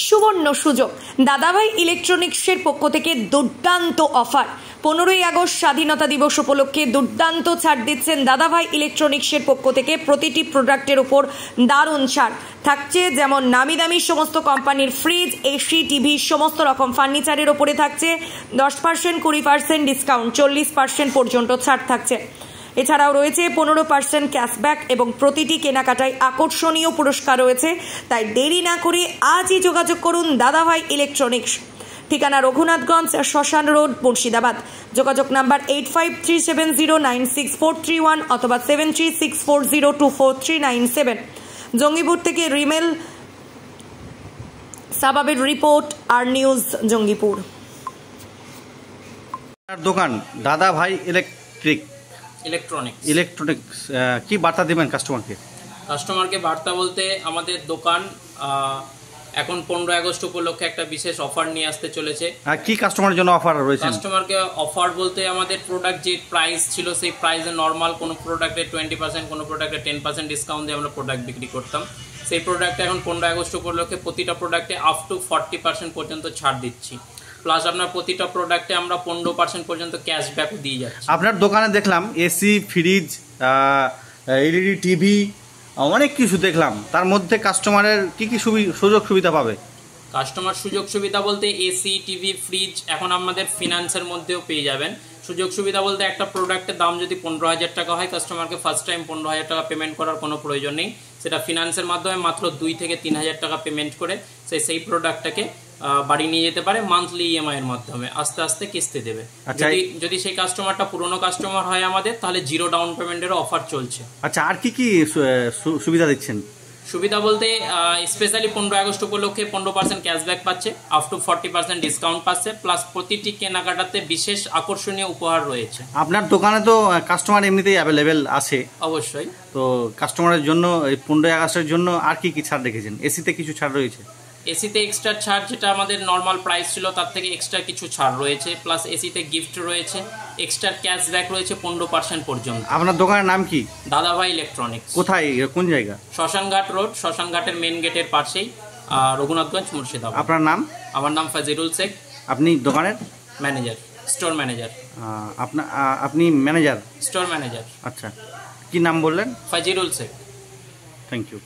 সুবর্ণ সুযোগ। দাদাভাই ইলেকট্রনিক্সের পক্ষ থেকে দুর্দান্ত অফার। 15ই আগস্ট স্বাধীনতা দিবস উপলক্ষে দুর্দান্ত ছাড় দিচ্ছেন দাদাভাই ইলেকট্রনিক্সের পক্ষ থেকে। প্রতিটি প্রোডাক্টের উপর দারুণ ছাড় থাকছে, যেমন নামি দামি সমস্ত কোম্পানির ফ্রিজ, এসি, টিভি, সমস্ত রকম ফার্নিচারের ওপরে থাকছে 10%, 20% ডিসকাউন্ট, 40% পর্যন্ত ছাড় থাকছে। এছাড়াও রয়েছে 15% ক্যাশব্যাক এবং প্রতিটি কেনাকাটায় আকর্ষণীয় পুরস্কার রয়েছে। তাই দেরি না করে আজই যোগাযোগ করুন দাদাভাই ইলেকট্রনিক্স। ঠিকানা রঘুনাথগঞ্জ, শ্মশান রোড, মুর্শিদাবাদ। যোগাযোগ নাম্বার 8537096431 অথবা 7364024397। জঙ্গিপুর থেকে রিমেল সাবাবের রিপোর্ট, আর নিউজ জঙ্গিপুর। দোকান দাদাভাই ইলেকট্রনিক্স কি বার্তা দেবেন কাস্টমারকে? বার্তা বলতে আমাদের দোকান এখন 15 আগস্ট উপলক্ষে একটা বিশেষ অফার নিয়ে আসতে চলেছে। আর কি কাস্টমারের জন্য অফার রয়েছে? কাস্টমারকে অফার বলতে আমাদের প্রোডাক্ট যে প্রাইস ছিল সেই প্রাইসে নর্মাল কোনো প্রোডাক্টে 20%, কোনো প্রোডাক্টে 10% ডিসকাউন্ট দিয়ে আমরা প্রোডাক্ট বিক্রি করতাম। সেই প্রোডাক্টে এখন 15 আগস্ট উপলক্ষে প্রতিটা প্রোডাক্টে আপ টু 40% পর্যন্ত ছাড় দিচ্ছি। প্লাস আপনার প্রতিটা প্রোডাক্টে আমরা 15% পর্যন্ত ক্যাশব্যাকও দিয়ে যাচ্ছি। আপনার দোকানে দেখলাম এসি, ফ্রিজ, এলইডি টিভি, অনেক কিছু দেখলাম। তার মধ্যে কাস্টমারের কি কি সুযোগ সুবিধা পাবে? কাস্টমার সুযোগ সুবিধা বলতে এসি, টিভি, ফ্রিজ এখন আমাদের ফিনান্সের মধ্যেও পেয়ে যাবেন। সুযোগ সুবিধা বলতে একটা প্রোডাক্টের দাম যদি 15,000 টাকা হয়, কাস্টমারকে ফার্স্ট টাইম 15,000 টাকা পেমেন্ট করার কোনো প্রয়োজন নেই। সেটা ফিনান্সের মাধ্যমে মাত্র 2 থেকে 3,000 টাকা পেমেন্ট করে সেই প্রোডাক্টটাকে বাড়ি নিয়ে যেতে পারে মান্থলি ইএমআই এর মাধ্যমে, আস্তে আস্তে কিস্তি দেবে। যদি সেই কাস্টমারটা পুরনো কাস্টমার হয় আমাদের, তাহলে 0 ডাউন পেমেন্টেরও অফার চলছে। আচ্ছা, আর কি কি সুবিধা দিচ্ছেন? সুবিধা বলতে স্পেশালি 15 আগস্ট উপলক্ষে 15% ক্যাশব্যাক পাচ্ছে, আপ টু 40% ডিসকাউন্ট পাচ্ছে, প্লাস প্রতিটি কেনাকাটাতে বিশেষ আকর্ষণীয় উপহার রয়েছে। আপনার দোকানে তো কাস্টমার এমনিতেই অ্যাভেলেবেল আছে? অবশ্যই। তো কাস্টমারের জন্য এই 15 আগস্টের জন্য আর কি কি ছাড় রেখেছেন? এসিতে কিছু ছাড় রয়েছে? এসিতে এক্সট্রা ছাড়, যেটা আমাদের নর্মাল প্রাইস ছিল তার থেকে এক্সট্রা কিছু ছাড় রয়েছে, প্লাস এসিতে গিফট রয়েছে, এক্সট্রা ক্যাশব্যাক রয়েছে 15% পর্যন্ত। আপনার দোকানের নাম কি? দাদাভাই ইলেকট্রনিক্স। কোথায়, কোন জায়গা? শ্মশানঘাট রোড, শ্মশানঘাটের মেন গেটের পাশেই, রঘুনাথগঞ্জ, মুর্শিদাবাদ। আপনার নাম? আমার নাম ফাজিরুল শেখ। আপনি দোকানের ম্যানেজার, স্টোর ম্যানেজার। আপনি ম্যানেজার? Store manager. আচ্ছা, কি নাম বললেন? ফাজিরুল শেখ। Thank you.